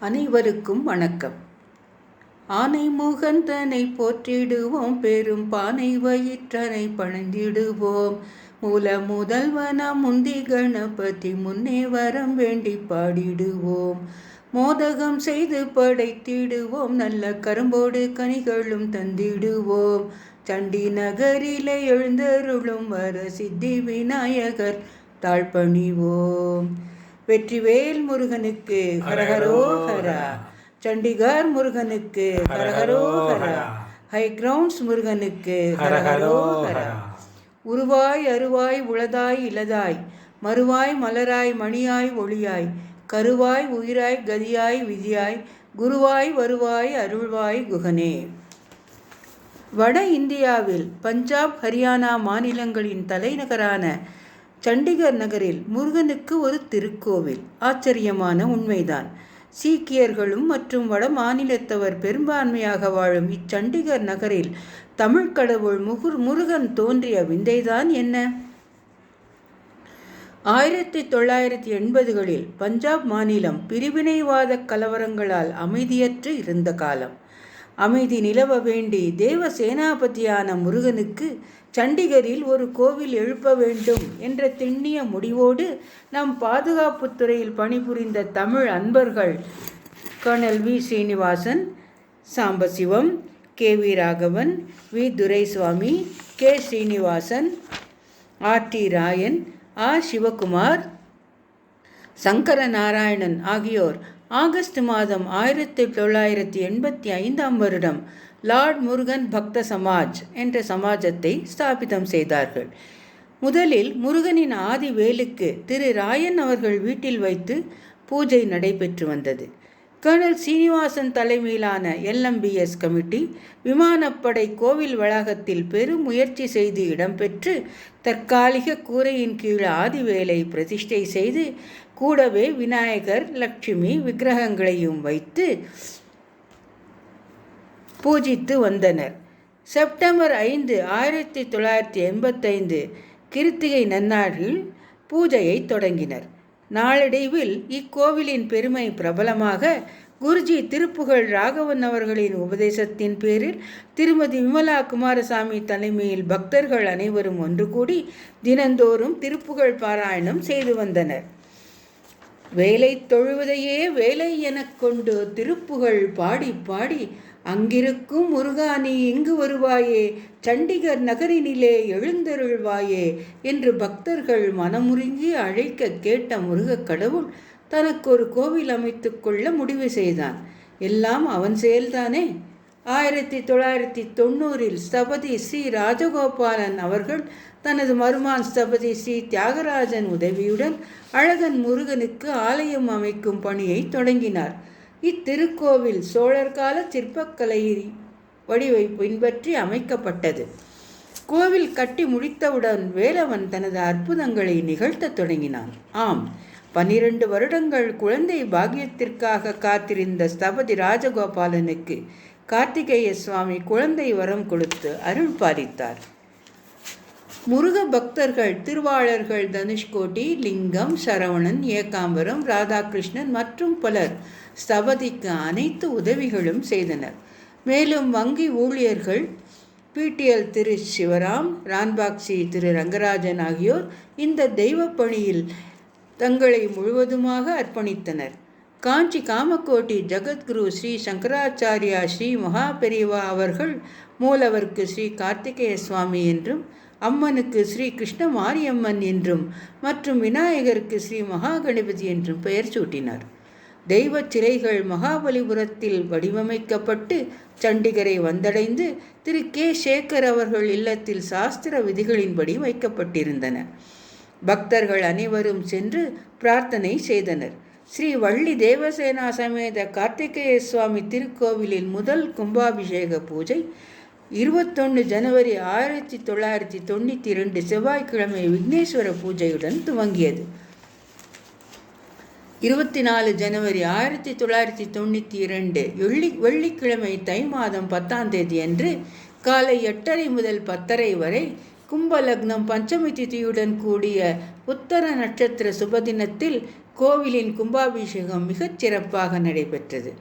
அனைவருக்கும் வணக்கம். ஆனை முகந்தனை போற்றிடுவோம், பெரும் பானை வயிற்றனை பணிந்திடுவோம். மூல முதல்வன முந்தி கணபதி முன்னே வரம் வேண்டி பாடிடுவோம். மோதகம் செய்து படைத்திடுவோம், நல்ல கரும்போடு கனிகளும் தந்திடுவோம். சண்டி நகரிலே எழுந்தருளும் வர சித்தி விநாயகர் தாழ்பணிவோம். வெற்றிவேல் முருகனுக்கு ஹரஹரோஹரா. சண்டிகர் முருகனுக்கு ஹரஹரோஹரா. ஹை கிரவுண்ட்ஸ் முருகனுக்கு ஹரஹரோஹரா. உருவாய் அருவாய் உளதாய் இலதாய், மறுவாய் மலராய் மணியாய் ஒளியாய், கருவாய் உயிராய் கதியாய் விதியாய், குருவாய் வருவாய் அருள்வாய் குகனே. வட இந்தியாவில் பஞ்சாப் ஹரியானா மாநிலங்களின் தலைநகரான சண்டிகர் நகரில் முருகனுக்கு ஒரு திருக்கோவில். ஆச்சரியமான உண்மைதான். சீக்கியர்களும் மற்றும் வட மாநிலத்தவர் பெரும்பான்மையாக வாழும் இச்சண்டிகர் நகரில் தமிழ் கடவுள் முருகன் தோன்றிய விந்தைதான் என்ன? 1980களில் பஞ்சாப் மாநிலம் பிரிவினைவாத கலவரங்களால் அமைதியற்று இருந்த காலம். அமைதி நிலவ வேண்டி தேவ சேனாபதியான முருகனுக்கு சண்டிகரில் ஒரு கோவில் எழுப்ப வேண்டும் என்ற திண்ணிய முடிவோடு நம் பாதுகாப்புத்துறையில் பணிபுரிந்த தமிழ் அன்பர்கள் colonel V Srinivasan, Sambasivam, K V Raghavan, V Duraiswamy, K Srinivasan, R D Rayan, R Sivakumar, Sankara Narayanan ஆகியோர் ஆகஸ்ட் மாதம் 1985ஆம் வருடம் லார்ட் முருகன் பக்த சமாஜ் என்ற சமாஜத்தை ஸ்தாபிதம் செய்தார்கள். முதலில் முருகனின் ஆதி வேலுக்கு திரு ராயன் அவர்கள் வீட்டில் வைத்து பூஜை நடைபெற்று வந்தது. கர்னல் சீனிவாசன் தலைமையிலான LMBS கமிட்டி விமானப்படை கோவில் வளாகத்தில் பெரும் முயற்சி செய்து இடம்பெற்று தற்காலிக கூரையின் கீழ் ஆதிவேலை பிரதிஷ்டை செய்து கூடவே விநாயகர், லட்சுமி விக்கிரகங்களையும் வைத்து பூஜித்து வந்தனர். செப்டம்பர் 5, 1985 கிருத்திகை நன்னாளில் பூஜையை தொடங்கினர். நாளடைவில் இக்கோவிலின் பெருமை பிரபலமாக குருஜி திருப்புகழ் ராகவன் அவர்களின் உபதேசத்தின் பேரில் திருமதி விமலா குமாரசாமி தலைமையில் பக்தர்கள் அனைவரும் ஒன்று கூடி தினந்தோறும் திருப்புகழ் பாராயணம் செய்து வந்தனர். வேலை தொழுவதையே வேலை எனக் கொண்டு திருப்புகழ் பாடி பாடி அங்கிருக்கும் முருகா நீ இங்கு வருவாயே, சண்டிகர் நகரினிலே எழுந்தருள்வாயே என்று பக்தர்கள் மனமுருங்கி அழைக்க கேட்ட முருகக் கடவுள் தனக்கு ஒரு கோவில் அமைத்து கொள்ள முடிவு செய்தான். எல்லாம் அவன் செயல்தானே. 1990 ஸ்தபதி ஸ்ரீ ராஜகோபாலன் அவர்கள் தனது மருமான் ஸ்தபதி ஸ்ரீ தியாகராஜன் உதவியுடன் அழகன் முருகனுக்கு ஆலயம் அமைக்கும் பணியை தொடங்கினார். இத்திருக்கோவில் சோழர் கால சிற்பக்கலை வடிவை பின்பற்றி அமைக்கப்பட்டது. கோவில் கட்டி முடித்தவுடன் வேலவன் தனது அற்புதங்களை நிகழ்த்த தொடங்கினான். ஆம், 12 வருடங்கள் குழந்தை பாக்கியத்திற்காக காத்திருந்த ஸ்தபதி ராஜகோபாலனுக்கு கார்த்திகேய சுவாமி குழந்தை வரம் கொடுத்து அருள் பாலித்தார். முருக பக்தர்கள் திருவாளர்கள் தனுஷ்கோடி, லிங்கம், சரவணன், ஏகாம்பரம், ராதாகிருஷ்ணன் மற்றும் பலர் ஸ்தபதிக்கு அனைத்து உதவிகளும் செய்தனர். மேலும் வங்கி ஊழியர்கள் PTL திரு சிவராம், ரான்பாக்சி திரு ரங்கராஜன் ஆகியோர் இந்த தெய்வ பணியில் தங்களை முழுவதுமாக அர்ப்பணித்தனர். காஞ்சி காமக்கோட்டி ஜகத்குரு ஸ்ரீ சங்கராச்சாரியா ஸ்ரீ மகாபெரிவா அவர்கள் மூலவருக்கு ஸ்ரீ கார்த்திகேய சுவாமி என்றும், அம்மனுக்கு ஸ்ரீ கிருஷ்ண மாரியம்மன் என்றும் மற்றும் விநாயகருக்கு ஸ்ரீ மகாகணபதி என்றும் பெயர் சூட்டினார். தெய்வ சிலைகள் மகாபலிபுரத்தில் வடிவமைக்கப்பட்டு சண்டிகரை வந்தடைந்து திரு கே சேகர் அவர்கள் இல்லத்தில் சாஸ்திர விதிகளின்படி வைக்கப்பட்டிருந்தன. பக்தர்கள் அனைவரும் சென்று பிரார்த்தனை செய்தனர். ஸ்ரீ வள்ளி தேவசேனா சமேத கார்த்திகேய சுவாமி திருக்கோவிலில் முதல் கும்பாபிஷேக பூஜை 21 ஜனவரி 1992 செவ்வாய்க்கிழமை விக்னேஸ்வர பூஜையுடன் துவங்கியது. 24 ஜனவரி 1992 வெள்ளிக்கிழமை தை மாதம் 10ஆம் தேதி அன்று காலை 8:30 முதல் 10:30 வரை கும்ப லக்னம் பஞ்சமி திதியுடன் கூடிய உத்தர நட்சத்திர சுபதினத்தில் கோவிலின் கும்பாபிஷேகம் மிகச் சிறப்பாக நடைபெற்றது.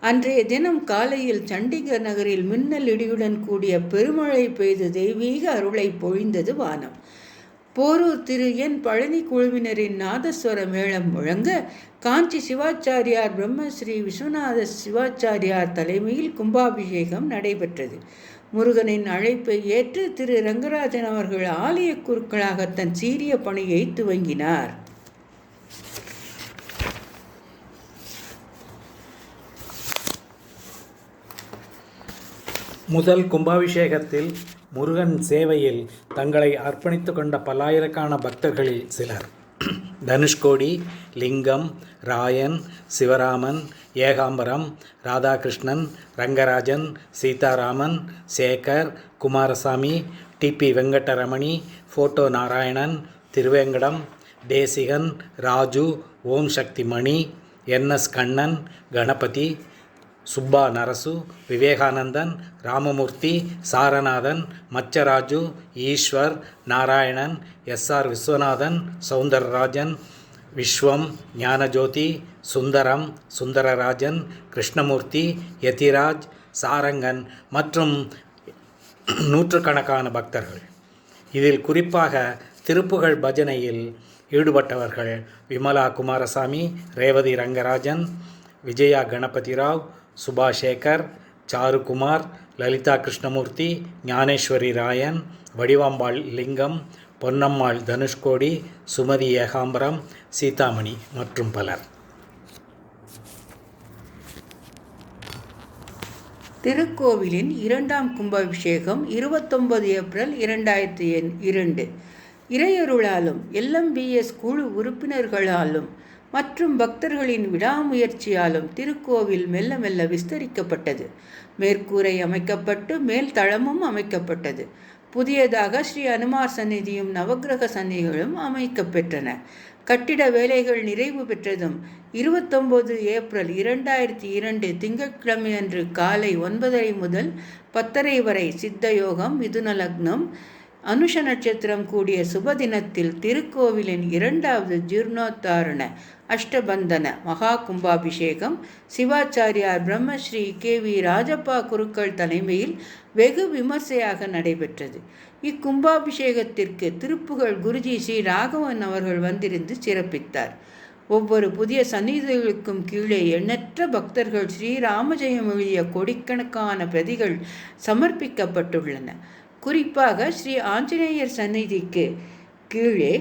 அன்றைய தினம் காலையில் சண்டிகர் நகரில் மின்னல் இடியுடன் கூடிய பெருமழை பெய்து தெய்வீக அருளை பொழிந்தது வானம். போரூர் திரு என் பழனி குழுவினரின் நாதஸ்வர மேளம் முழங்க காஞ்சி சிவாச்சாரியார் பிரம்மஸ்ரீ விஸ்வநாத சிவாச்சாரியார் தலைமையில் கும்பாபிஷேகம் நடைபெற்றது. முருகனின் அழைப்பை ஏற்று திரு ரங்கராஜன் அவர்கள் ஆலய குருக்களாக தன் சீரிய பணியை துவங்கினார். முதல் கும்பாபிஷேகத்தில் முருகன் சேவையில் தங்களை அர்ப்பணித்து கொண்ட பல்லாயிரக்கான பக்தர்களில் சிலர் தனுஷ்கோடி, லிங்கம், ராயன், சிவராமன், ஏகாம்பரம், ராதாகிருஷ்ணன், ரங்கராஜன், சீதாராமன், சேகர், குமாரசாமி, டிபி வெங்கடரமணி, ஃபோட்டோ நாராயணன், திருவேங்கடம், தேசிகன், ராஜு, ஓம் சக்தி மணி, என்எஸ் கண்ணன், கணபதி, சுப்பா நரசு, விவேகானந்தன், ராமமூர்த்தி, சாரநாதன், மச்சராஜு, ஈஸ்வர், நாராயணன், எஸ்ஆர் விஸ்வநாதன், சௌந்தரராஜன், விஸ்வம், ஞானஜோதி, சுந்தரம், சுந்தரராஜன், கிருஷ்ணமூர்த்தி, யதிராஜ், சாரங்கன் மற்றும் நூற்றுக்கணக்கான பக்தர்கள். இதில் குறிப்பாக திருப்புகழ் பஜனையில் ஈடுபட்டவர்கள் விமலா குமாரசாமி, ரேவதி ரங்கராஜன், விஜயா கணபதிராவ், சுபாஷேகர், சாருகுமார், லலிதா கிருஷ்ணமூர்த்தி, ஞானேஸ்வரி ராயன், வடிவாம்பாள் லிங்கம், பொன்னம்மாள் தனுஷ்கோடி, சுமதி ஏகாம்பரம், சீதாமணி மற்றும் பலர். திருக்கோவிலின் இரண்டாம் கும்பாபிஷேகம் 29 ஏப்ரல் 2002 இறையருளாலும் LMBS குழு உறுப்பினர்களாலும் மற்றும் பக்தர்களின் விடாமுயற்சியாலும் திருக்கோவில் மெல்ல மெல்ல விஸ்தரிக்கப்பட்டது. மேற்கூரை அமைக்கப்பட்டு மேல் தளமும் அமைக்கப்பட்டது. புதியதாக ஸ்ரீ அனுமார் சந்நிதியும் நவக்கிரக சந்நிதிகளும் அமைக்கப்பெற்றன. கட்டிட வேலைகள் நிறைவு பெற்றதும் 29 ஏப்ரல் 2002 திங்கட்கிழமை அன்று காலை 9:30 முதல் 10:30 வரை சித்த யோகம், மிதுன லக்னம், அனுஷ நட்சத்திரம் கூடிய சுபதினத்தில் திருக்கோவிலின் 2வது ஜீர்ணோத்தாரண அஷ்டபந்தன மகா கும்பாபிஷேகம் சிவாச்சாரியார் பிரம்மஸ்ரீ KV ராஜப்பா குருக்கள் தலைமையில் வெகு விமர்சையாக நடைபெற்றது. இக்கும்பாபிஷேகத்திற்கு திருப்புகழ் குருஜி ஸ்ரீ ராகவன் அவர்கள் வந்திருந்து சிறப்பித்தார். ஒவ்வொரு புதிய சந்நிதிகளுக்கும் கீழே எண்ணற்ற பக்தர்கள் ஸ்ரீராமஜெயம் எழுதிய கோடிக்கணக்கான பிரதிகள் சமர்ப்பிக்கப்பட்டுள்ளன. குறிப்பாக ஸ்ரீ ஆஞ்சநேயர் சந்நிதிக்கு கீழே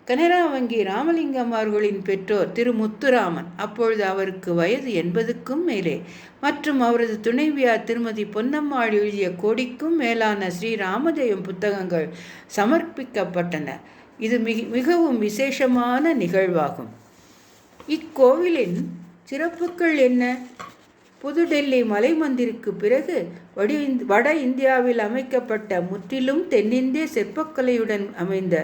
கனரா வங்கி ராமலிங்கம் அவர்களின் பெற்றோர் திரு முத்துராமன், அப்பொழுது அவருக்கு வயது 80க்கும் மேலே, மற்றும் அவரது துணைவியார் திருமதி பொன்னம்மாள் எழுதிய கோடிக்கும் மேலான ஸ்ரீராமஜெயம் புத்தகங்கள் சமர்ப்பிக்கப்பட்டன. இது மிகவும் விசேஷமான நிகழ்வாகும். இக்கோவிலின் சிறப்புகள் என்ன? புதுடெல்லி மலை மந்திருக்கு பிறகு வட இந்தியாவில் அமைக்கப்பட்ட முற்றிலும் தென்னிந்திய சிற்பக்கலையுடன் அமைந்த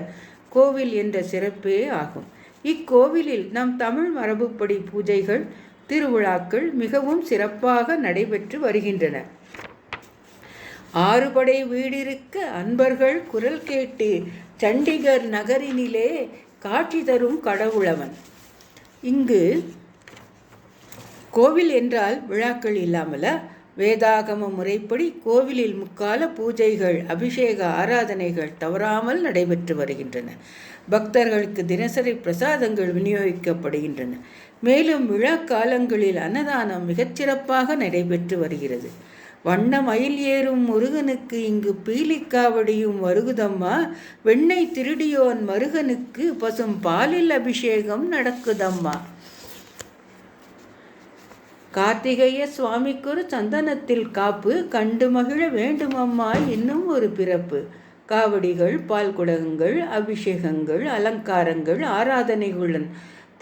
கோவில் என்ற சிறப்பே ஆகும். இக்கோவிலில் நம் தமிழ் மரபுப்படி பூஜைகள், திருவிழாக்கள் மிகவும் சிறப்பாக நடைபெற்று வருகின்றன. 6 படை வீடிருக்க அன்பர்கள் குரல் கேட்டு சண்டிகர் நகரினிலே காட்சி தரும் கடவுளவன். இங்கு கோவில் என்றால் விழாக்கள் இல்லாமல வேதாகம முறைப்படி கோவிலில் முக்கால பூஜைகள், அபிஷேக ஆராதனைகள் தவறாமல் நடைபெற்று வருகின்றன. பக்தர்களுக்கு தினசரி பிரசாதங்கள் விநியோகிக்கப்படுகின்றன. மேலும் விழா காலங்களில் அன்னதானம் மிகச்சிறப்பாக நடைபெற்று வருகிறது. வண்ண மயில் ஏறும் முருகனுக்கு இங்கு பீலிக்காவடியும் வருகுதம்மா, வெண்ணெய் திருடியோன் மருகனுக்கு பசும் பாலில் அபிஷேகம் நடக்குதம்மா. கார்த்திகேய சுவாமிக்கொரு சந்தனத்தில் காப்பு, கண்டு மகிழ வேண்டுமம்மா இன்னும் ஒரு பிறப்பு. காவடிகள், பால் குடகங்கள், அபிஷேகங்கள், அலங்காரங்கள், ஆராதனைகளுடன்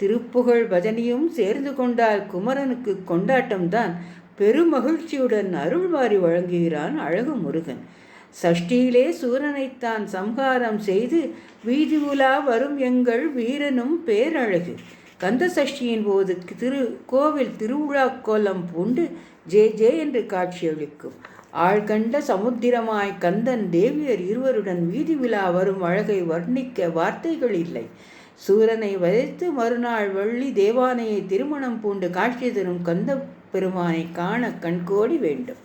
திருப்புகழ் பஜனையும் சேர்ந்து கொண்டால் குமரனுக்கு கொண்டாட்டம்தான். பெருமகிழ்ச்சியுடன் அருள்வாரி வழங்குகிறான் அழகு முருகன். சஷ்டியிலே சூரனைத்தான் சம்ஹாரம் செய்து வீதி உலா வரும் எங்கள் வீரனும் பேரழகு. கந்த சஷ்டியின் போது கோவில் திருவிழா கோலம் பூண்டு ஜே ஜே என்று காட்சியளிக்கும். ஆழ்கண்ட சமுத்திரமாய் கந்தன் தேவியர் இருவருடன் வீதி விழா வரும் அழகை வர்ணிக்க வார்த்தைகள் இல்லை. சூரனை வதைத்து மறுநாள் வள்ளி தேவானையை திருமணம் பூண்டு காட்சி தரும் கந்த பெருமானை காண கண்கோடி வேண்டும்.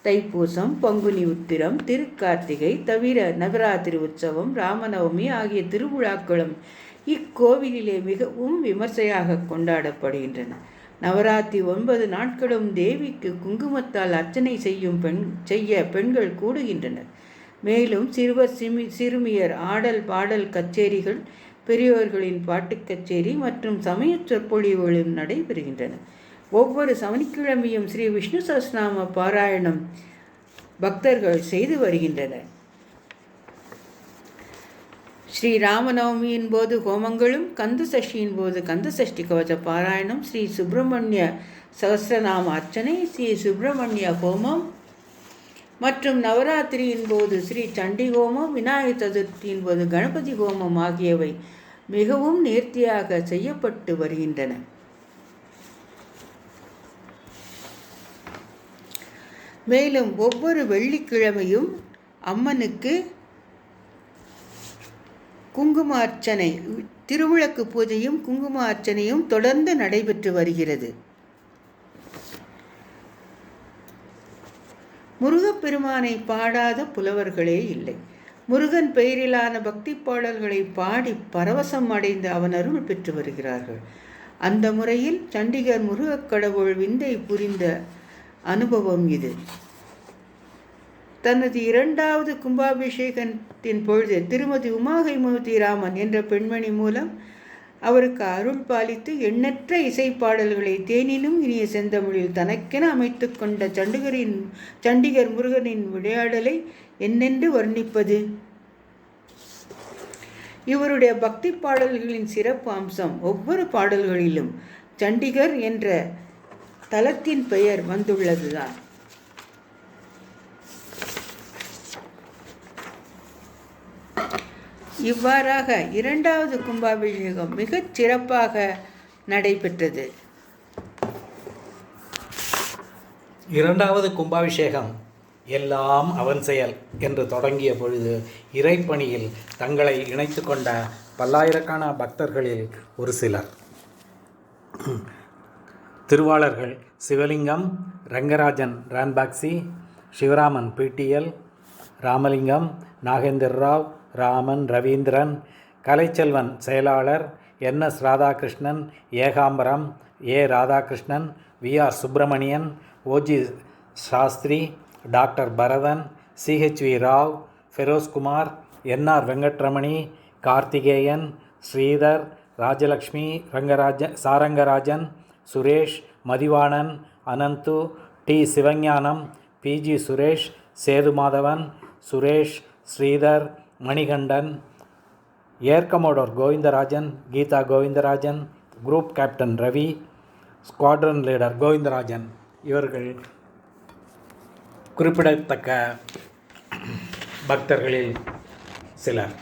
தைப்பூசம், பங்குனி உத்திரம், திருக்கார்த்திகை தவிர நவராத்திரி உற்சவம், ராமநவமி ஆகிய திருவிழாக்களும் இக்கோவிலிலே மிகவும் விமர்சையாக கொண்டாடப்படுகின்றன. நவராத்திரி 9 நாட்களும் தேவிக்கு குங்குமத்தால் அர்ச்சனை செய்ய பெண்கள் கூடுகின்றனர். மேலும் சிறுவர் சிறுமியர் ஆடல் பாடல் கச்சேரிகள், பெரியோர்களின் பாட்டுக் கச்சேரி மற்றும் சமய சொற்பொழிவுகளும் நடைபெறுகின்றன. ஒவ்வொரு சனிக்கிழமையும் ஸ்ரீ விஷ்ணு சஹஸ்ரநாம பாராயணம் பக்தர்கள் செய்து வருகின்றனர். ஸ்ரீ ராமநவமியின் போது ஹோமங்களும், கந்த சஷ்டியின் போது கந்த சஷ்டி கவச பாராயணம், ஸ்ரீ சுப்பிரமணிய சஹஸ்ரநாம அர்ச்சனை, ஸ்ரீ சுப்பிரமணிய ஹோமம் மற்றும் நவராத்திரியின் போது ஸ்ரீ சண்டி ஹோமம், விநாயகர் சதுர்த்தியின் போது கணபதி ஹோமம் ஆகியவை மிகவும் நேர்த்தியாக செய்யப்பட்டு வருகின்றன. மேலும் ஒவ்வொரு வெள்ளிக்கிழமையும் அம்மனுக்கு குங்கும அர்ச்சனை, திருவிளக்கு பூஜையும் குங்கும அர்ச்சனையும் தொடர்ந்து நடைபெற்று வருகிறது. முருகப்பெருமானை பாடாத புலவர்களே இல்லை. முருகன் பெயரிலான பக்தி பாடல்களை பாடி பரவசம் அடைந்து அவன் அருள் பெற்று வருகிறார்கள். அந்த முறையில் சண்டிகர் முருகக் கடவுள் விந்தை புரிந்த அனுபவம் இது. தனது 2வது கும்பாபிஷேகத்தின் பொழுது திருமதி உமாகைமுகி ராமன் என்ற பெண்மணி மூலம் அவருக்கு அருள் பாலித்து எண்ணற்ற இசைப்பாடல்களை தேனினும் இனிய செந்தமிழில் தனக்கென அமைத்து கொண்ட சண்டிகர் முருகனின் விளையாடலை என்னென்று வர்ணிப்பது? இவருடைய பக்தி பாடல்களின் சிறப்பு அம்சம், ஒவ்வொரு பாடல்களிலும் சண்டிகர் என்ற தலத்தின் பெயர் வந்துள்ளதுதான். இவ்வாறாக 2வது கும்பாபிஷேகம் மிகச் சிறப்பாக நடைபெற்றது. 2வது கும்பாபிஷேகம் எல்லாம் அவன் செயல் என்று தொடங்கிய பொழுது இறைப்பணியில் தங்களை இணைத்து கொண்ட பல்லாயிரக்கான பக்தர்களில் ஒரு சிலர் திருவாளர்கள் சிவலிங்கம், ரங்கராஜன் ரான்பாக்சி, சிவராமன் பிடிஎல், ராமலிங்கம், நாகேந்திர ராவ், ராமன், ரவீந்திரன், கலைச்செல்வன் செயலாளர், NS Radhakrishnan, Ekambaram, A Radhakrishnan, VR Subramanian, OG Sastri, doctor Bharathan, CHV Rao, Feroz Kumar, NR Venkatramani, Karthikeyan, Sridhar, Rajalakshmi, Sarangarajan, Suresh, Mathivanan, Ananthu, T Sivagnanam, PG Suresh, Sethumadhavan, Suresh, Sridhar, Manikandan, air commodore Govindarajan, Geetha Govindarajan, group captain Ravi, squadron leader Govindarajan இவர்கள் குறிப்பிடத்தக்க பக்தர்களில் சிலர்.